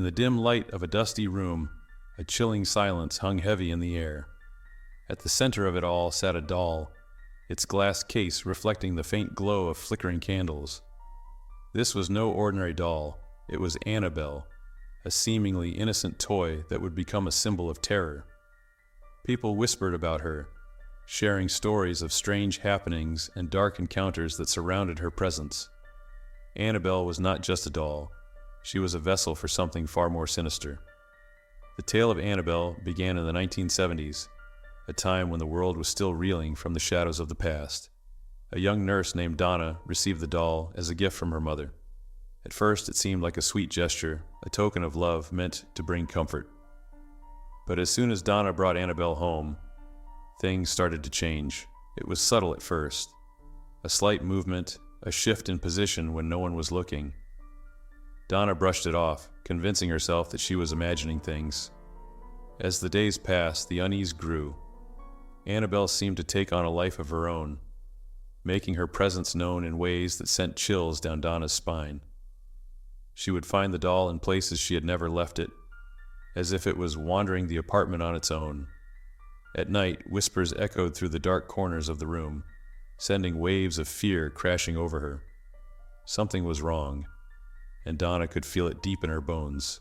In the dim light of a dusty room, a chilling silence hung heavy in the air. At the center of it all sat a doll, its glass case reflecting the faint glow of flickering candles. This was no ordinary doll. It was Annabelle, a seemingly innocent toy that would become a symbol of terror. People whispered about her, sharing stories of strange happenings and dark encounters that surrounded her presence. Annabelle was not just a doll. She was a vessel for something far more sinister. The tale of Annabelle began in the 1970s, a time when the world was still reeling from the shadows of the past. A young nurse named Donna received the doll as a gift from her mother. At first, it seemed like a sweet gesture, a token of love meant to bring comfort. But as soon as Donna brought Annabelle home, things started to change. It was subtle at first. A slight movement, a shift in position when no one was looking. Donna brushed it off, convincing herself that she was imagining things. As the days passed, the unease grew. Annabelle seemed to take on a life of her own, making her presence known in ways that sent chills down Donna's spine. She would find the doll in places she had never left it, as if it was wandering the apartment on its own. At night, whispers echoed through the dark corners of the room, sending waves of fear crashing over her. Something was wrong, and Donna could feel it deep in her bones.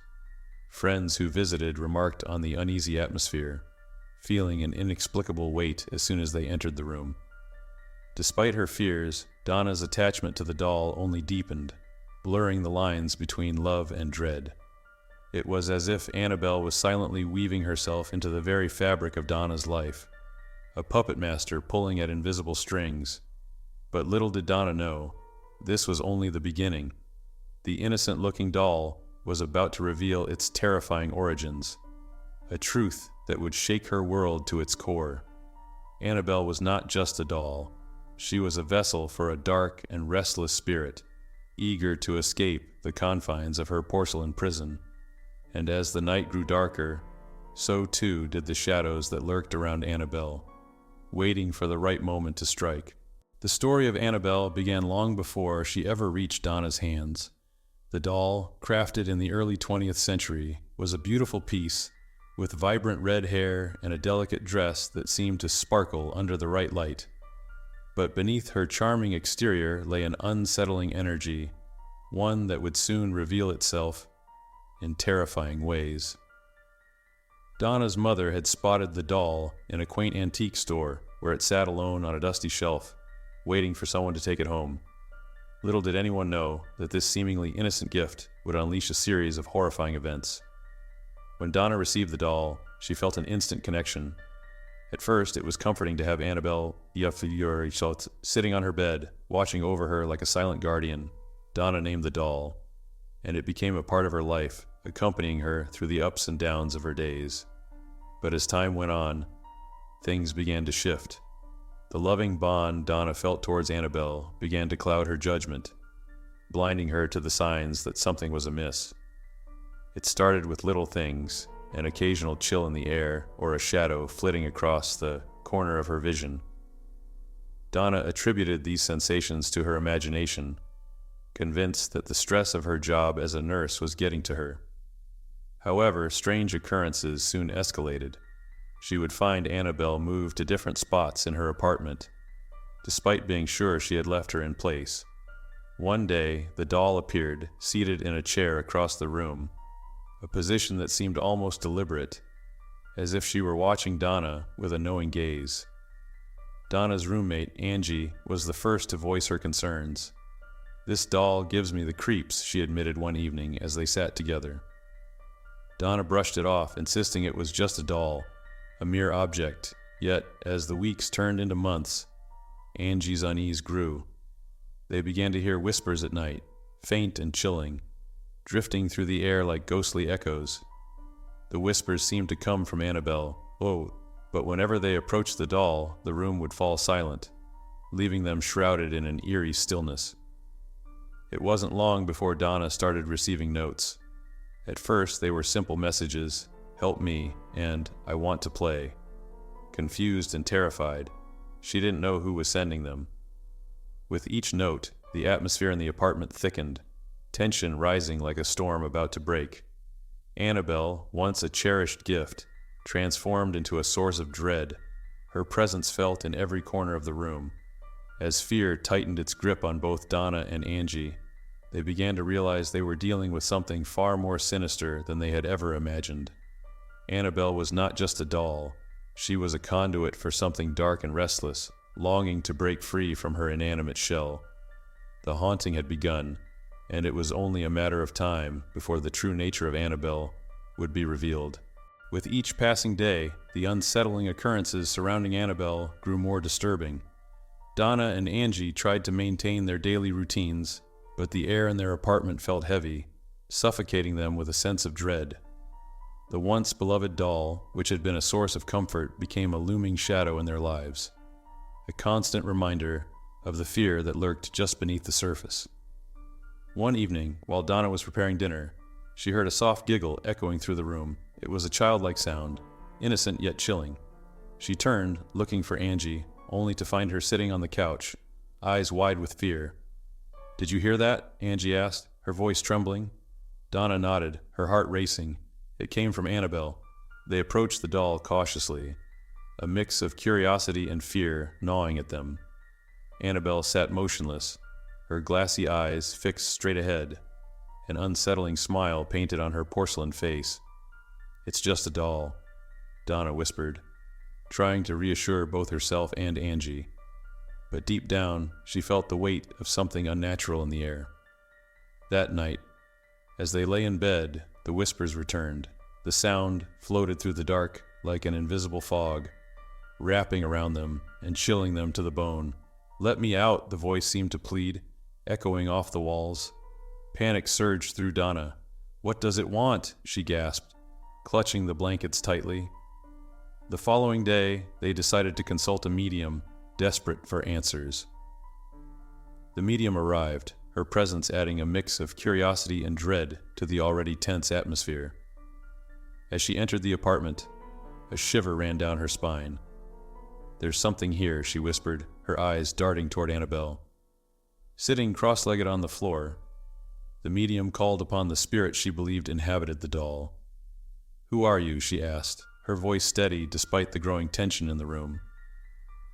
Friends who visited remarked on the uneasy atmosphere, feeling an inexplicable weight as soon as they entered the room. Despite her fears, Donna's attachment to the doll only deepened, blurring the lines between love and dread. It was as if Annabelle was silently weaving herself into the very fabric of Donna's life, a puppet master pulling at invisible strings. But little did Donna know, this was only the beginning. The innocent-looking doll was about to reveal its terrifying origins, a truth that would shake her world to its core. Annabelle was not just a doll. She was a vessel for a dark and restless spirit, eager to escape the confines of her porcelain prison. And as the night grew darker, so too did the shadows that lurked around Annabelle, waiting for the right moment to strike. The story of Annabelle began long before she ever reached Donna's hands. The doll, crafted in the early 20th century, was a beautiful piece, with vibrant red hair and a delicate dress that seemed to sparkle under the right light. But beneath her charming exterior lay an unsettling energy, one that would soon reveal itself in terrifying ways. Donna's mother had spotted the doll in a quaint antique store where it sat alone on a dusty shelf, waiting for someone to take it home. Little did anyone know that this seemingly innocent gift would unleash a series of horrifying events. When Donna received the doll, she felt an instant connection. At first, it was comforting to have Annabelle sitting on her bed, watching over her like a silent guardian. Donna named the doll, and it became a part of her life, accompanying her through the ups and downs of her days. But as time went on, things began to shift. The loving bond Donna felt towards Annabelle began to cloud her judgment, blinding her to the signs that something was amiss. It started with little things, an occasional chill in the air or a shadow flitting across the corner of her vision. Donna attributed these sensations to her imagination, convinced that the stress of her job as a nurse was getting to her. However, strange occurrences soon escalated. She would find Annabelle move to different spots in her apartment, despite being sure she had left her in place. One day, the doll appeared, seated in a chair across the room, a position that seemed almost deliberate, as if she were watching Donna with a knowing gaze. Donna's roommate, Angie, was the first to voice her concerns. "This doll gives me the creeps," she admitted one evening as they sat together. Donna brushed it off, insisting it was just a doll, a mere object. Yet, as the weeks turned into months, Angie's unease grew. They began to hear whispers at night, faint and chilling, drifting through the air like ghostly echoes. The whispers seemed to come from Annabelle, but whenever they approached the doll, the room would fall silent, leaving them shrouded in an eerie stillness. It wasn't long before Donna started receiving notes. At first, they were simple messages, "Help me," and "I want to play." Confused and terrified, she didn't know who was sending them. With each note, the atmosphere in the apartment thickened, tension rising like a storm about to break. Annabelle, once a cherished gift, transformed into a source of dread, her presence felt in every corner of the room. As fear tightened its grip on both Donna and Angie, they began to realize they were dealing with something far more sinister than they had ever imagined. Annabelle was not just a doll. She was a conduit for something dark and restless, longing to break free from her inanimate shell. The haunting had begun, and it was only a matter of time before the true nature of Annabelle would be revealed. With each passing day, the unsettling occurrences surrounding Annabelle grew more disturbing. Donna and Angie tried to maintain their daily routines, but the air in their apartment felt heavy, suffocating them with a sense of dread. The once beloved doll, which had been a source of comfort, became a looming shadow in their lives, a constant reminder of the fear that lurked just beneath the surface. One evening, while Donna was preparing dinner, she heard a soft giggle echoing through the room. It was a childlike sound, innocent yet chilling. She turned, looking for Angie, only to find her sitting on the couch, eyes wide with fear. "Did you hear that?" Angie asked, her voice trembling. Donna nodded, her heart racing. It came from Annabelle. They approached the doll cautiously, a mix of curiosity and fear gnawing at them. Annabelle sat motionless, her glassy eyes fixed straight ahead, an unsettling smile painted on her porcelain face. "It's just a doll," Donna whispered, trying to reassure both herself and Angie. But deep down, she felt the weight of something unnatural in the air. That night, as they lay in bed, the whispers returned. The sound floated through the dark like an invisible fog, wrapping around them and chilling them to the bone. "Let me out," the voice seemed to plead, echoing off the walls. Panic surged through Donna. "What does it want?" she gasped, clutching the blankets tightly. The following day, they decided to consult a medium, desperate for answers. The medium arrived, her presence adding a mix of curiosity and dread to the already tense atmosphere. As she entered the apartment, a shiver ran down her spine. "There's something here," she whispered, her eyes darting toward Annabelle. Sitting cross-legged on the floor, the medium called upon the spirit she believed inhabited the doll. "Who are you?" she asked, her voice steady despite the growing tension in the room.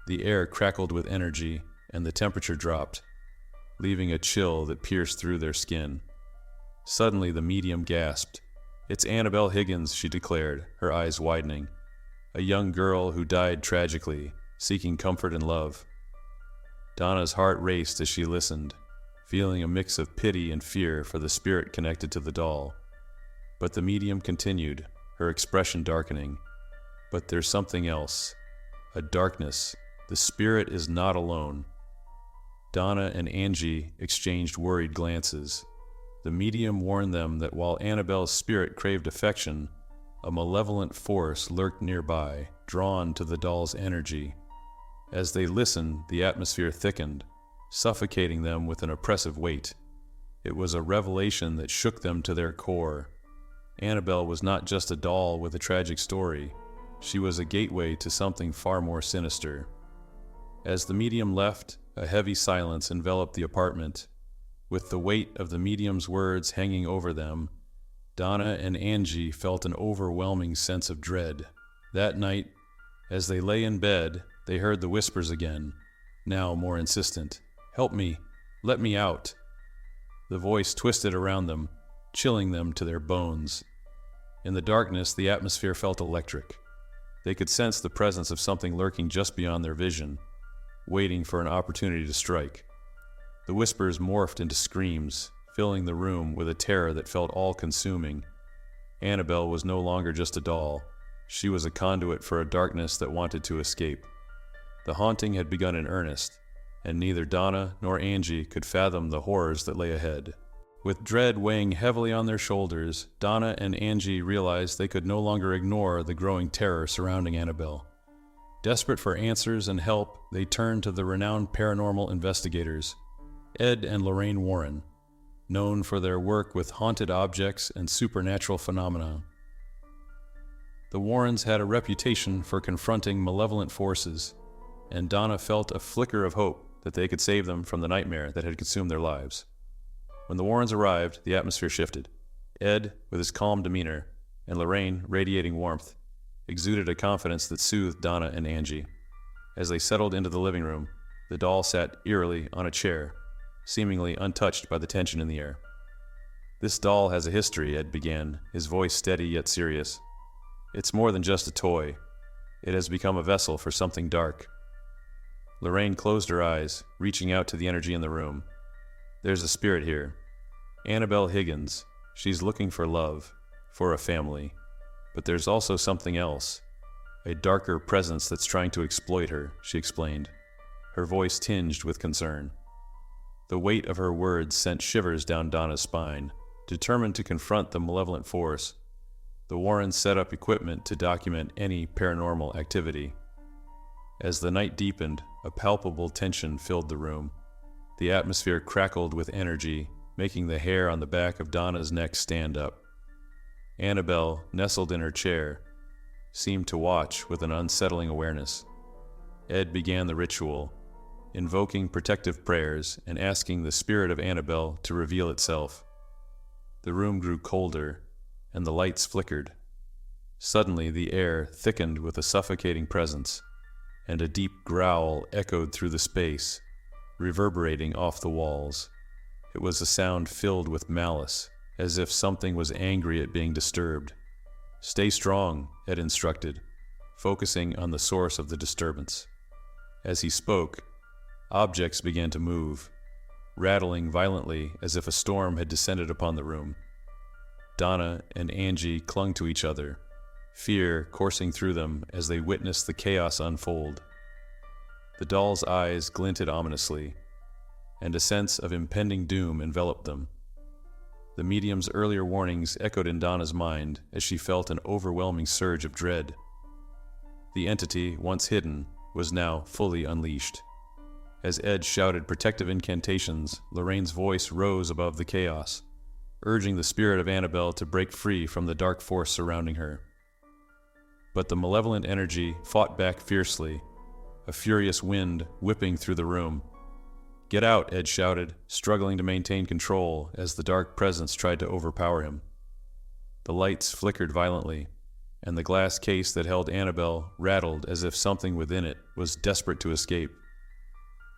The air crackled with energy, and the temperature dropped, leaving a chill that pierced through their skin. Suddenly the medium gasped. "It's Annabelle Higgins," she declared, her eyes widening. "A young girl who died tragically, seeking comfort and love." Donna's heart raced as she listened, feeling a mix of pity and fear for the spirit connected to the doll. But the medium continued, her expression darkening. "But there's something else. A darkness. The spirit is not alone." Donna and Angie exchanged worried glances. The medium warned them that while Annabelle's spirit craved affection, a malevolent force lurked nearby, drawn to the doll's energy. As they listened, the atmosphere thickened, suffocating them with an oppressive weight. It was a revelation that shook them to their core. Annabelle was not just a doll with a tragic story. She was a gateway to something far more sinister. As the medium left, a heavy silence enveloped the apartment. With the weight of the medium's words hanging over them, Donna and Angie felt an overwhelming sense of dread. That night, as they lay in bed, they heard the whispers again, now more insistent. "Help me! Let me out!" The voice twisted around them, chilling them to their bones. In the darkness, the atmosphere felt electric. They could sense the presence of something lurking just beyond their vision, waiting for an opportunity to strike. The whispers morphed into screams, filling the room with a terror that felt all-consuming. Annabelle was no longer just a doll. She was a conduit for a darkness that wanted to escape. The haunting had begun in earnest, and neither Donna nor Angie could fathom the horrors that lay ahead. With dread weighing heavily on their shoulders, Donna and Angie realized they could no longer ignore the growing terror surrounding Annabelle. Desperate for answers and help, they turned to the renowned paranormal investigators, Ed and Lorraine Warren, known for their work with haunted objects and supernatural phenomena. The Warrens had a reputation for confronting malevolent forces, and Donna felt a flicker of hope that they could save them from the nightmare that had consumed their lives. When the Warrens arrived, the atmosphere shifted. Ed, with his calm demeanor, and Lorraine, radiating warmth, exuded a confidence that soothed Donna and Angie. As they settled into the living room, the doll sat eerily on a chair, seemingly untouched by the tension in the air. "This doll has a history," Ed began, his voice steady yet serious. "It's more than just a toy. It has become a vessel for something dark." Lorraine closed her eyes, reaching out to the energy in the room. "There's a spirit here. Annabelle Higgins. She's looking for love, for a family. But there's also something else. A darker presence that's trying to exploit her," she explained, her voice tinged with concern. The weight of her words sent shivers down Donna's spine. Determined to confront the malevolent force, the Warrens set up equipment to document any paranormal activity. As the night deepened, a palpable tension filled the room. The atmosphere crackled with energy, making the hair on the back of Donna's neck stand up. Annabelle, nestled in her chair, seemed to watch with an unsettling awareness. Ed began the ritual, invoking protective prayers and asking the spirit of Annabelle to reveal itself. The room grew colder, and the lights flickered. Suddenly, the air thickened with a suffocating presence, and a deep growl echoed through the space, reverberating off the walls. It was a sound filled with malice, as if something was angry at being disturbed. "Stay strong," Ed instructed, focusing on the source of the disturbance. As he spoke, objects began to move, rattling violently as if a storm had descended upon the room. Donna and Angie clung to each other, fear coursing through them as they witnessed the chaos unfold. The doll's eyes glinted ominously, and a sense of impending doom enveloped them. The medium's earlier warnings echoed in Donna's mind as she felt an overwhelming surge of dread. The entity, once hidden, was now fully unleashed. As Ed shouted protective incantations, Lorraine's voice rose above the chaos, urging the spirit of Annabelle to break free from the dark force surrounding her. But the malevolent energy fought back fiercely, a furious wind whipping through the room. "Get out," Ed shouted, struggling to maintain control as the dark presence tried to overpower him. The lights flickered violently, and the glass case that held Annabelle rattled as if something within it was desperate to escape.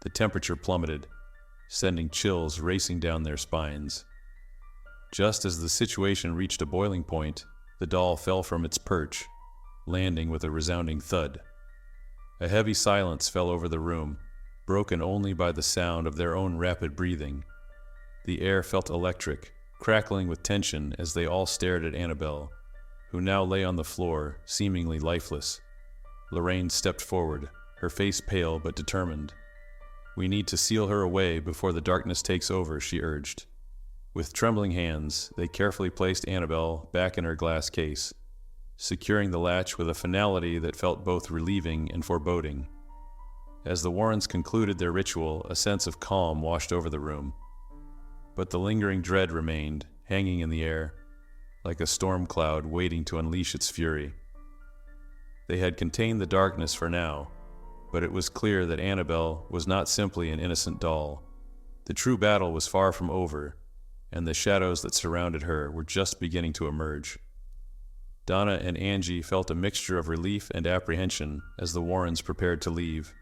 The temperature plummeted, sending chills racing down their spines. Just as the situation reached a boiling point, the doll fell from its perch, landing with a resounding thud. A heavy silence fell over the room, broken only by the sound of their own rapid breathing. The air felt electric, crackling with tension as they all stared at Annabelle, who now lay on the floor, seemingly lifeless. Lorraine stepped forward, her face pale but determined. "We need to seal her away before the darkness takes over," she urged. With trembling hands, they carefully placed Annabelle back in her glass case, securing the latch with a finality that felt both relieving and foreboding. As the Warrens concluded their ritual, a sense of calm washed over the room. But the lingering dread remained, hanging in the air, like a storm cloud waiting to unleash its fury. They had contained the darkness for now, but it was clear that Annabelle was not simply an innocent doll. The true battle was far from over, and the shadows that surrounded her were just beginning to emerge. Donna and Angie felt a mixture of relief and apprehension as the Warrens prepared to leave,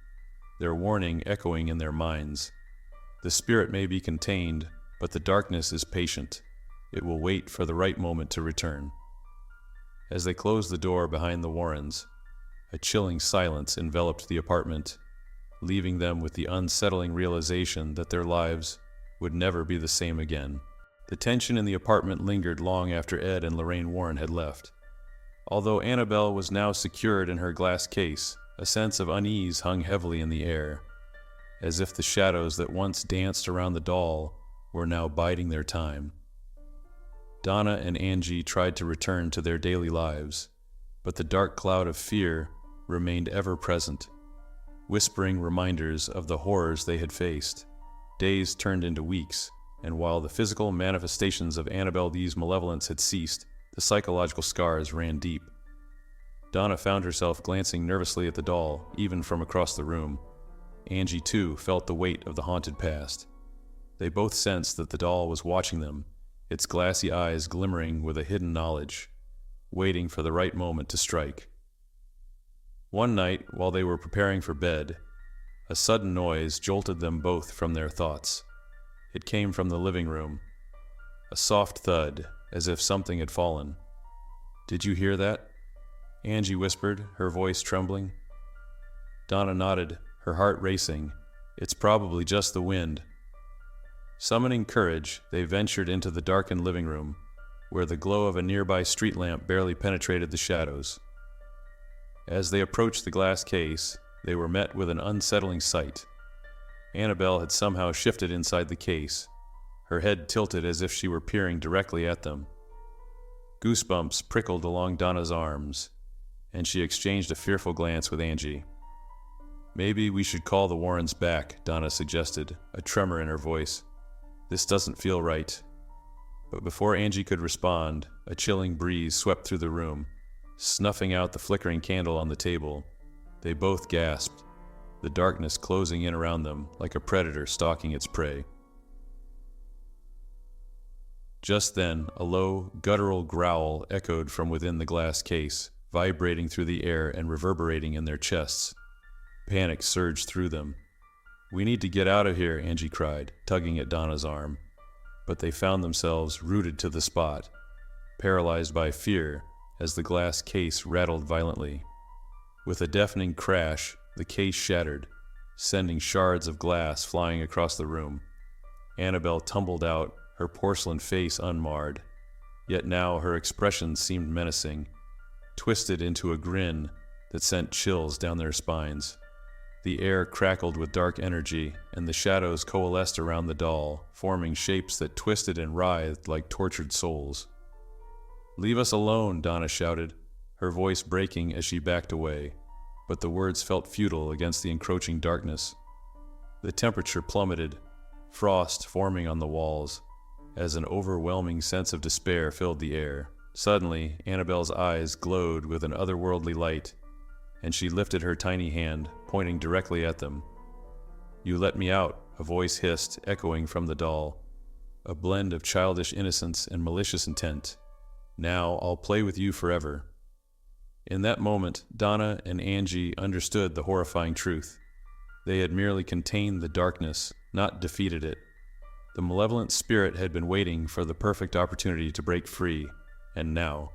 their warning echoing in their minds. The spirit may be contained, but the darkness is patient. It will wait for the right moment to return. As they closed the door behind the Warrens, a chilling silence enveloped the apartment, leaving them with the unsettling realization that their lives would never be the same again. The tension in the apartment lingered long after Ed and Lorraine Warren had left. Although Annabelle was now secured in her glass case, a sense of unease hung heavily in the air, as if the shadows that once danced around the doll were now biding their time. Donna and Angie tried to return to their daily lives, but the dark cloud of fear remained ever present, whispering reminders of the horrors they had faced. Days turned into weeks, and while the physical manifestations of Annabelle D's malevolence had ceased, the psychological scars ran deep. Donna found herself glancing nervously at the doll, even from across the room. Angie, too, felt the weight of the haunted past. They both sensed that the doll was watching them, its glassy eyes glimmering with a hidden knowledge. waiting for the right moment to strike. One night, while they were preparing for bed, a sudden noise jolted them both from their thoughts. It came from the living room. A soft thud, as if something had fallen. "Did you hear that?" Angie whispered, her voice trembling. Donna nodded, her heart racing. "It's probably just the wind." Summoning courage, they ventured into the darkened living room, where the glow of a nearby street lamp barely penetrated the shadows. As they approached the glass case, they were met with an unsettling sight. Annabelle had somehow shifted inside the case, her head tilted as if she were peering directly at them. Goosebumps prickled along Donna's arms, and she exchanged a fearful glance with Angie. "Maybe we should call the Warrens back," Donna suggested, a tremor in her voice. "This doesn't feel right." But before Angie could respond, a chilling breeze swept through the room, snuffing out the flickering candle on the table. They both gasped, the darkness closing in around them like a predator stalking its prey. Just then, a low, guttural growl echoed from within the glass case, vibrating through the air and reverberating in their chests. Panic surged through them. "We need to get out of here," Angie cried, tugging at Donna's arm. But they found themselves rooted to the spot, paralyzed by fear as the glass case rattled violently. With a deafening crash, the case shattered, sending shards of glass flying across the room. Annabelle tumbled out, her porcelain face unmarred. Yet now her expression seemed menacing, twisted into a grin that sent chills down their spines. The air crackled with dark energy, and the shadows coalesced around the doll, forming shapes that twisted and writhed like tortured souls. "Leave us alone," Donna shouted, her voice breaking as she backed away, but the words felt futile against the encroaching darkness. The temperature plummeted, frost forming on the walls, as an overwhelming sense of despair filled the air. Suddenly, Annabelle's eyes glowed with an otherworldly light, and she lifted her tiny hand, pointing directly at them. "You let me out," a voice hissed, echoing from the doll, a blend of childish innocence and malicious intent. "Now I'll play with you forever." In that moment, Donna and Angie understood the horrifying truth. They had merely contained the darkness, not defeated it. The malevolent spirit had been waiting for the perfect opportunity to break free, and now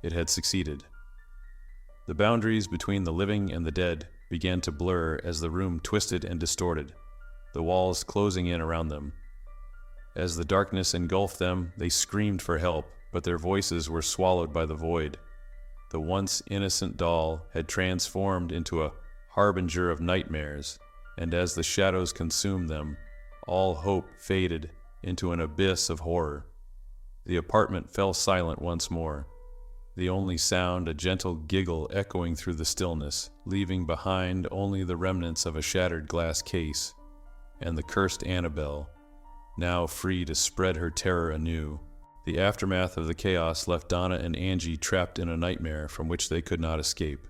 it had succeeded. The boundaries between the living and the dead began to blur as the room twisted and distorted, the walls closing in around them. As the darkness engulfed them, they screamed for help, but their voices were swallowed by the void. The once innocent doll had transformed into a harbinger of nightmares, and as the shadows consumed them, all hope faded into an abyss of horror. The apartment fell silent once more, the only sound a gentle giggle echoing through the stillness, leaving behind only the remnants of a shattered glass case, and the cursed Annabelle, now free to spread her terror anew. The aftermath of the chaos left Donna and Angie trapped in a nightmare from which they could not escape.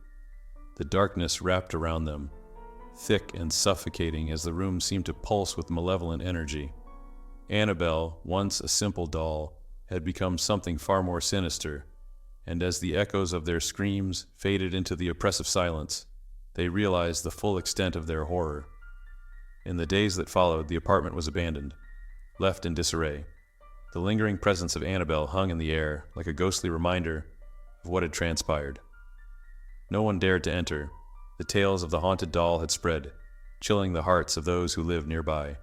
The darkness wrapped around them, thick and suffocating as the room seemed to pulse with malevolent energy. Annabelle, once a simple doll, had become something far more sinister, and as the echoes of their screams faded into the oppressive silence, they realized the full extent of their horror. In the days that followed, the apartment was abandoned, left in disarray. The lingering presence of Annabelle hung in the air like a ghostly reminder of what had transpired. No one dared to enter. The tales of the haunted doll had spread, chilling the hearts of those who lived nearby.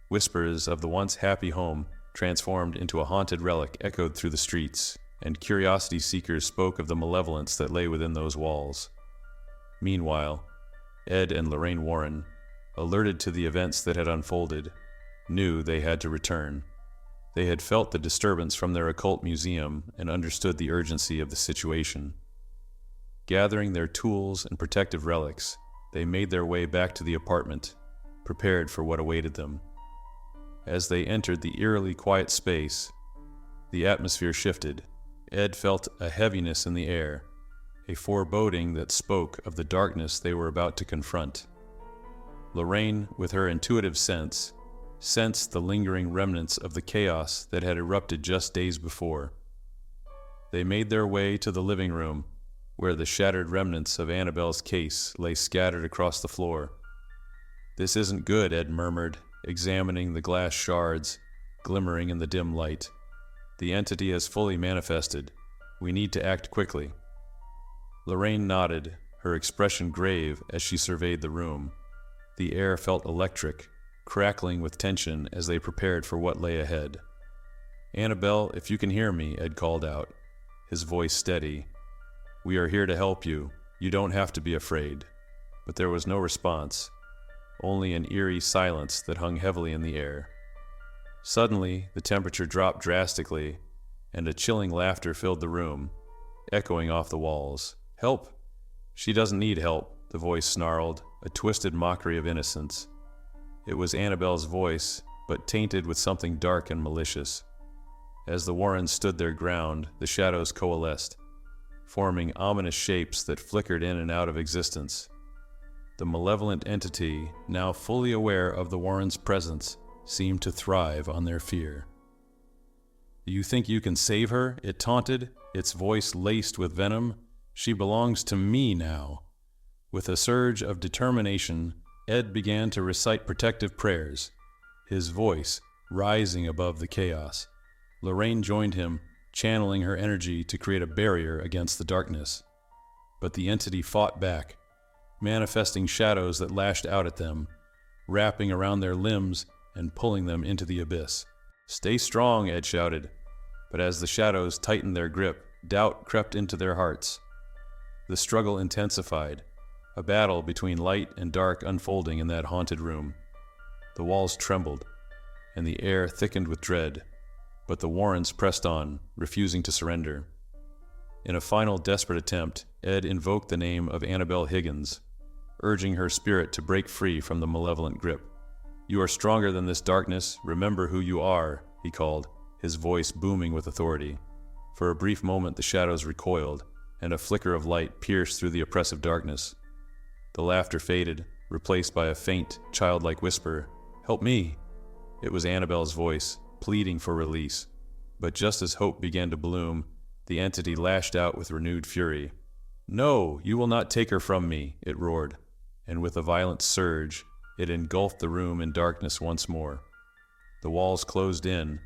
Whispers of the once happy home transformed into a haunted relic echoed through the streets, and curiosity seekers spoke of the malevolence that lay within those walls. Meanwhile, Ed and Lorraine Warren, alerted to the events that had unfolded, knew they had to return. They had felt the disturbance from their occult museum and understood the urgency of the situation. Gathering their tools and protective relics, they made their way back to the apartment, prepared for what awaited them. As they entered the eerily quiet space, the atmosphere shifted. Ed felt a heaviness in the air, a foreboding that spoke of the darkness they were about to confront. Lorraine, with her intuitive sense, sensed the lingering remnants of the chaos that had erupted just days before. They made their way to the living room, where the shattered remnants of Annabelle's case lay scattered across the floor. "This isn't good," Ed murmured, examining the glass shards glimmering in the dim light. "The entity has fully manifested. We need to act quickly." Lorraine nodded, her expression grave as she surveyed the room. The air felt electric, crackling with tension as they prepared for what lay ahead. "Annabelle, if you can hear me," Ed called out, his voice steady. "We are here to help you. You don't have to be afraid." But there was no response, only an eerie silence that hung heavily in the air. Suddenly, the temperature dropped drastically, and a chilling laughter filled the room, echoing off the walls. "Help! She doesn't need help," the voice snarled, a twisted mockery of innocence. It was Annabelle's voice, but tainted with something dark and malicious. As the Warrens stood their ground, the shadows coalesced, forming ominous shapes that flickered in and out of existence. The malevolent entity, now fully aware of the Warrens' presence, seemed to thrive on their fear. "You think you can save her?" it taunted, its voice laced with venom. "She belongs to me now." With a surge of determination, Ed began to recite protective prayers, his voice rising above the chaos. Lorraine joined him, channeling her energy to create a barrier against the darkness. But the entity fought back, manifesting shadows that lashed out at them, wrapping around their limbs and pulling them into the abyss. "Stay strong," Ed shouted. But as the shadows tightened their grip, doubt crept into their hearts. The struggle intensified, a battle between light and dark unfolding in that haunted room. The walls trembled, and the air thickened with dread, but the Warrens pressed on, refusing to surrender. In a final desperate attempt, Ed invoked the name of Annabelle Higgins, urging her spirit to break free from the malevolent grip. "You are stronger than this darkness. Remember who you are," he called, his voice booming with authority. For a brief moment the shadows recoiled, and a flicker of light pierced through the oppressive darkness. The laughter faded, replaced by a faint, childlike whisper. "Help me!" It was Annabelle's voice, pleading for release. But just as hope began to bloom, the entity lashed out with renewed fury. "No, you will not take her from me," it roared, and with a violent surge, it engulfed the room in darkness once more. The walls closed in,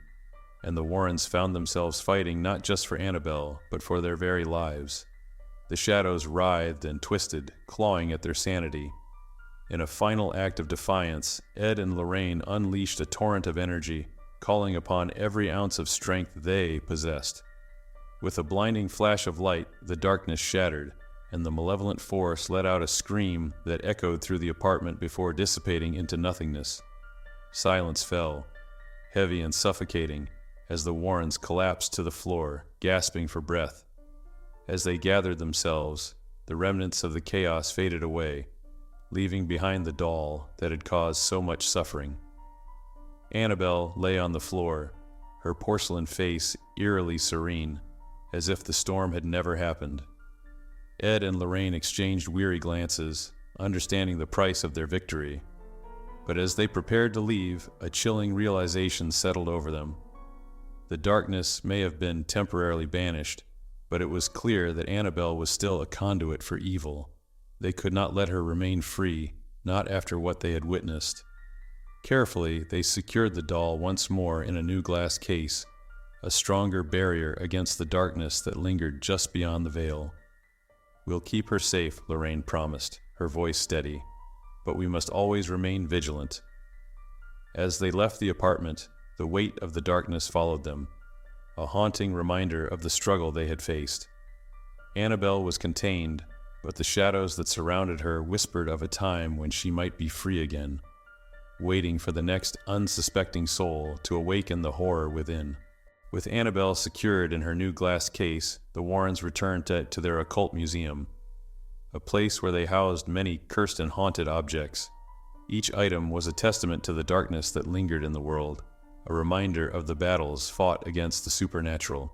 and the Warrens found themselves fighting not just for Annabelle, but for their very lives. The shadows writhed and twisted, clawing at their sanity. In a final act of defiance, Ed and Lorraine unleashed a torrent of energy, calling upon every ounce of strength they possessed. With a blinding flash of light, the darkness shattered, and the malevolent force let out a scream that echoed through the apartment before dissipating into nothingness. Silence fell, heavy and suffocating, as the Warrens collapsed to the floor, gasping for breath. As they gathered themselves, the remnants of the chaos faded away, leaving behind the doll that had caused so much suffering. Annabelle lay on the floor, her porcelain face eerily serene, as if the storm had never happened. Ed and Lorraine exchanged weary glances, understanding the price of their victory. But as they prepared to leave, a chilling realization settled over them. The darkness may have been temporarily banished, but it was clear that Annabelle was still a conduit for evil. They could not let her remain free, not after what they had witnessed. Carefully, they secured the doll once more in a new glass case, a stronger barrier against the darkness that lingered just beyond the veil. "We'll keep her safe," Lorraine promised, her voice steady, "but we must always remain vigilant." As they left the apartment, the weight of the darkness followed them, a haunting reminder of the struggle they had faced. Annabelle was contained, but the shadows that surrounded her whispered of a time when she might be free again, waiting for the next unsuspecting soul to awaken the horror within. With Annabelle secured in her new glass case, the Warrens returned to their occult museum, a place where they housed many cursed and haunted objects. Each item was a testament to the darkness that lingered in the world, a reminder of the battles fought against the supernatural.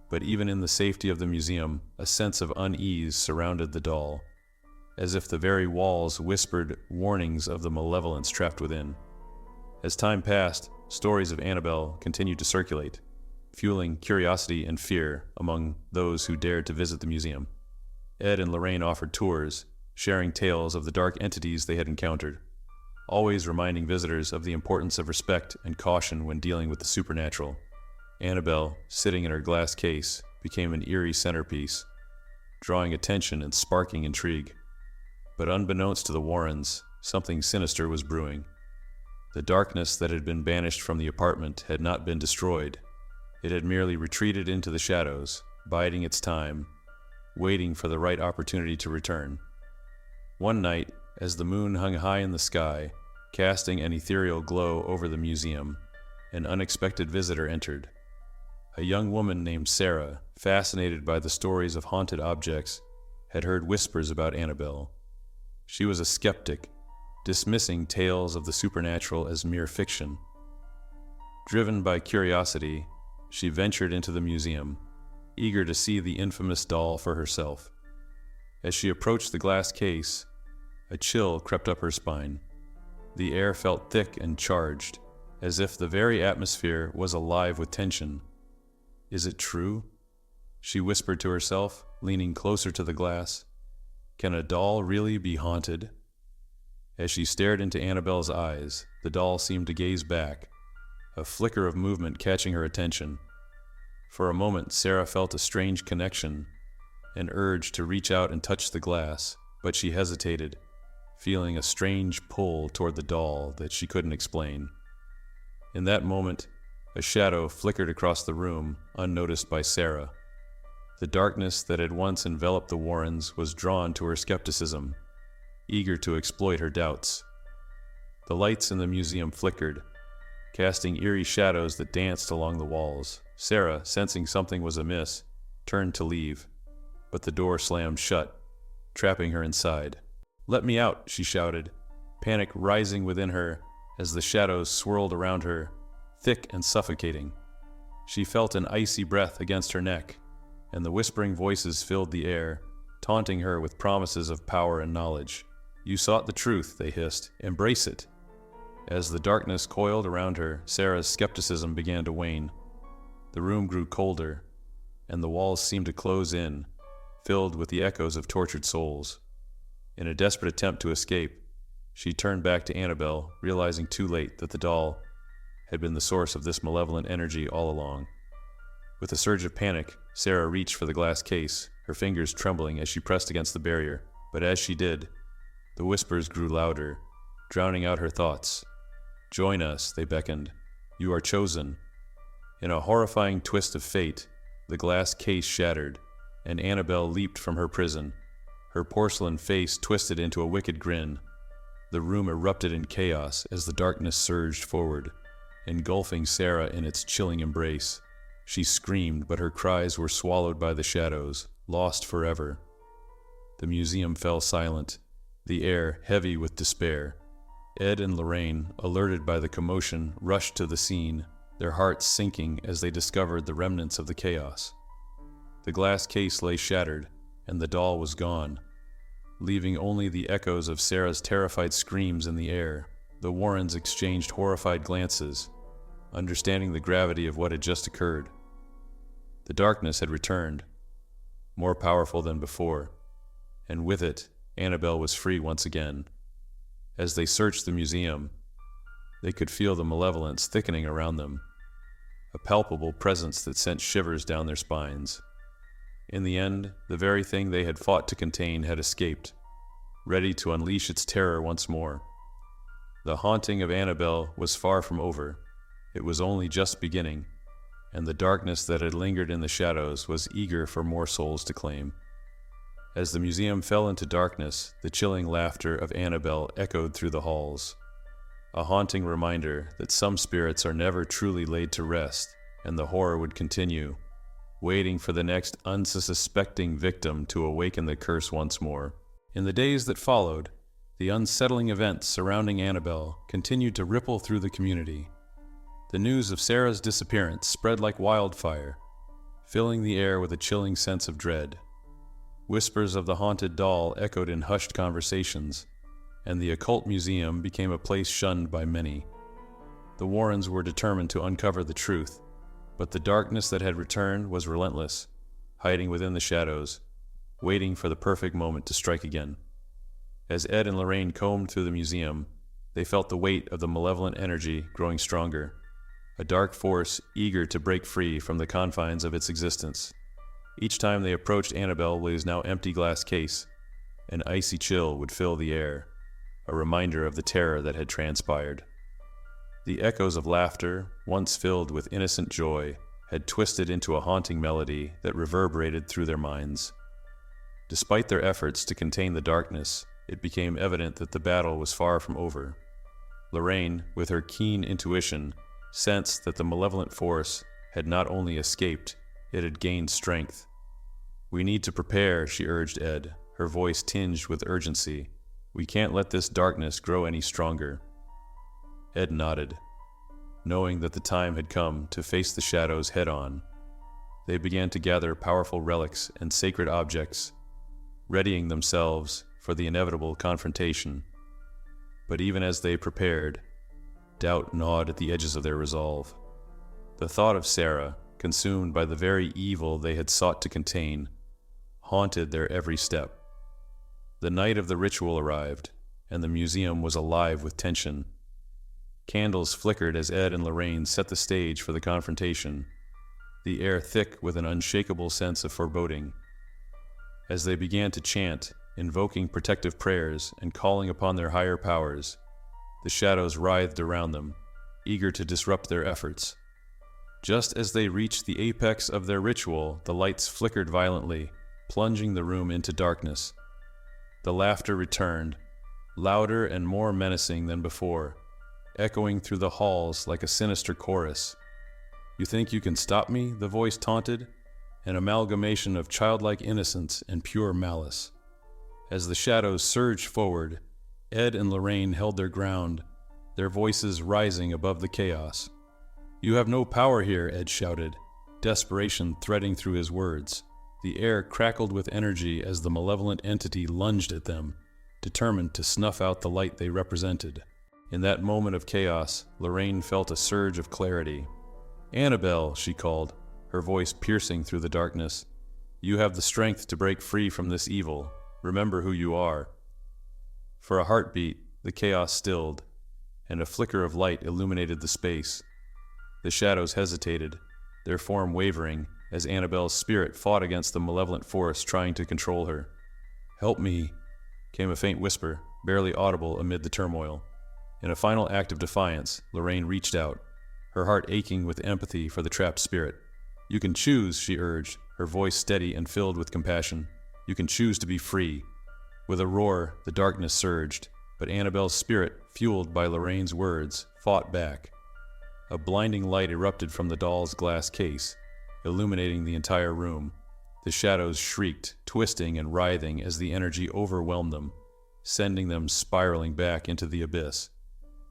But even in the safety of the museum, a sense of unease surrounded the doll, as if the very walls whispered warnings of the malevolence trapped within. As time passed, stories of Annabelle continued to circulate, fueling curiosity and fear among those who dared to visit the museum. Ed and Lorraine offered tours, sharing tales of the dark entities they had encountered, always reminding visitors of the importance of respect and caution when dealing with the supernatural. Annabelle, sitting in her glass case, became an eerie centerpiece, drawing attention and sparking intrigue. But unbeknownst to the Warrens, something sinister was brewing. The darkness that had been banished from the apartment had not been destroyed. It had merely retreated into the shadows, biding its time, waiting for the right opportunity to return. One night, as the moon hung high in the sky, casting an ethereal glow over the museum, an unexpected visitor entered. A young woman named Sarah, fascinated by the stories of haunted objects, had heard whispers about Annabelle. She was a skeptic, dismissing tales of the supernatural as mere fiction. Driven by curiosity, she ventured into the museum, eager to see the infamous doll for herself. As she approached the glass case, a chill crept up her spine. The air felt thick and charged, as if the very atmosphere was alive with tension. "Is it true?" she whispered to herself, leaning closer to the glass. "Can a doll really be haunted?" As she stared into Annabelle's eyes, the doll seemed to gaze back, a flicker of movement catching her attention. For a moment, Sarah felt a strange connection, an urge to reach out and touch the glass, but she hesitated, feeling a strange pull toward the doll that she couldn't explain. In that moment, a shadow flickered across the room, unnoticed by Sarah. The darkness that had once enveloped the Warrens was drawn to her skepticism, eager to exploit her doubts. The lights in the museum flickered, casting eerie shadows that danced along the walls. Sarah, sensing something was amiss, turned to leave, but the door slammed shut, trapping her inside. "Let me out," she shouted, panic rising within her as the shadows swirled around her, thick and suffocating. She felt an icy breath against her neck, and the whispering voices filled the air, taunting her with promises of power and knowledge. "You sought the truth," they hissed. "Embrace it." As the darkness coiled around her, Sarah's skepticism began to wane. The room grew colder, and the walls seemed to close in, filled with the echoes of tortured souls. In a desperate attempt to escape, she turned back to Annabelle, realizing too late that the doll had been the source of this malevolent energy all along. With a surge of panic, Sarah reached for the glass case, her fingers trembling as she pressed against the barrier. But as she did, the whispers grew louder, drowning out her thoughts. "Join us," they beckoned. "You are chosen." In a horrifying twist of fate, the glass case shattered, and Annabelle leaped from her prison, her porcelain face twisted into a wicked grin. The room erupted in chaos as the darkness surged forward, engulfing Sarah in its chilling embrace. She screamed, but her cries were swallowed by the shadows, lost forever. The museum fell silent, the air heavy with despair. Ed and Lorraine, alerted by the commotion, rushed to the scene, their hearts sinking as they discovered the remnants of the chaos. The glass case lay shattered, and the doll was gone, leaving only the echoes of Sarah's terrified screams in the air. The Warrens exchanged horrified glances, understanding the gravity of what had just occurred. The darkness had returned, more powerful than before, and with it, Annabelle was free once again. As they searched the museum, they could feel the malevolence thickening around them, a palpable presence that sent shivers down their spines. In the end, the very thing they had fought to contain had escaped, ready to unleash its terror once more. The haunting of Annabelle was far from over. It was only just beginning, and the darkness that had lingered in the shadows was eager for more souls to claim. As the museum fell into darkness, the chilling laughter of Annabelle echoed through the halls, a haunting reminder that some spirits are never truly laid to rest, and the horror would continue, waiting for the next unsuspecting victim to awaken the curse once more. In the days that followed, the unsettling events surrounding Annabelle continued to ripple through the community. The news of Sarah's disappearance spread like wildfire, filling the air with a chilling sense of dread. Whispers of the haunted doll echoed in hushed conversations, and the occult museum became a place shunned by many. The Warrens were determined to uncover the truth, But the darkness that had returned was relentless, hiding within the shadows, waiting for the perfect moment to strike again. As Ed and Lorraine combed through the museum, they felt the weight of the malevolent energy growing stronger, a dark force eager to break free from the confines of its existence. Each time they approached Annabelle's now empty glass case, an icy chill would fill the air, a reminder of the terror that had transpired. The echoes of laughter, once filled with innocent joy, had twisted into a haunting melody that reverberated through their minds. Despite their efforts to contain the darkness, it became evident that the battle was far from over. Lorraine, with her keen intuition, sensed that the malevolent force had not only escaped, it had gained strength. "We need to prepare," she urged Ed, her voice tinged with urgency. "We can't let this darkness grow any stronger." Ed nodded, knowing that the time had come to face the shadows head-on. They began to gather powerful relics and sacred objects, readying themselves for the inevitable confrontation. But even as they prepared, doubt gnawed at the edges of their resolve. The thought of Sarah, consumed by the very evil they had sought to contain, haunted their every step. The night of the ritual arrived, and the museum was alive with tension. Candles flickered as Ed and Lorraine set the stage for the confrontation, the air thick with an unshakable sense of foreboding. As they began to chant, invoking protective prayers and calling upon their higher powers, the shadows writhed around them, eager to disrupt their efforts. Just as they reached the apex of their ritual, the lights flickered violently, plunging the room into darkness. The laughter returned, louder and more menacing than before, echoing through the halls like a sinister chorus. "You think you can stop me?" the voice taunted, an amalgamation of childlike innocence and pure malice. As the shadows surged forward, Ed and Lorraine held their ground, their voices rising above the chaos. "You have no power here," Ed shouted, desperation threading through his words. The air crackled with energy as the malevolent entity lunged at them, determined to snuff out the light they represented. In that moment of chaos, Lorraine felt a surge of clarity. "Annabelle," she called, her voice piercing through the darkness. "You have the strength to break free from this evil. Remember who you are." For a heartbeat, the chaos stilled, and a flicker of light illuminated the space. The shadows hesitated, their form wavering, as Annabelle's spirit fought against the malevolent force trying to control her. "Help me," came a faint whisper, barely audible amid the turmoil. In a final act of defiance, Lorraine reached out, her heart aching with empathy for the trapped spirit. "You can choose," she urged, her voice steady and filled with compassion. "You can choose to be free." With a roar, the darkness surged, but Annabelle's spirit, fueled by Lorraine's words, fought back. A blinding light erupted from the doll's glass case, illuminating the entire room. The shadows shrieked, twisting and writhing as the energy overwhelmed them, sending them spiraling back into the abyss.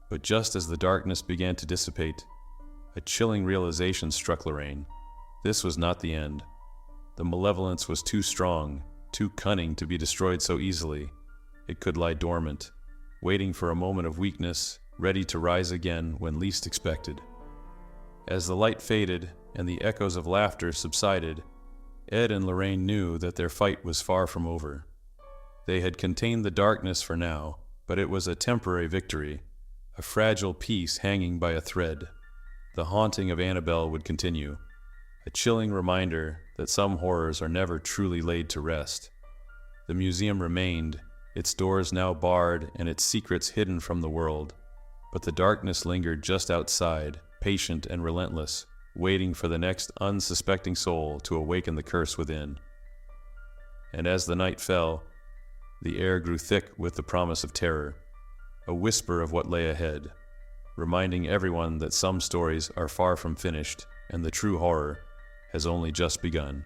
But just as the darkness began to dissipate, a chilling realization struck Lorraine. This was not the end. The malevolence was too strong, too cunning to be destroyed so easily. It could lie dormant, waiting for a moment of weakness, ready to rise again when least expected. As the light faded and the echoes of laughter subsided, Ed and Lorraine knew that their fight was far from over. They had contained the darkness for now, but it was a temporary victory, a fragile piece hanging by a thread. The haunting of Annabelle would continue, a chilling reminder that some horrors are never truly laid to rest. The museum remained, its doors now barred and its secrets hidden from the world, but the darkness lingered just outside, patient and relentless, waiting for the next unsuspecting soul to awaken the curse within. And as the night fell, the air grew thick with the promise of terror, a whisper of what lay ahead, reminding everyone that some stories are far from finished and the true horror has only just begun.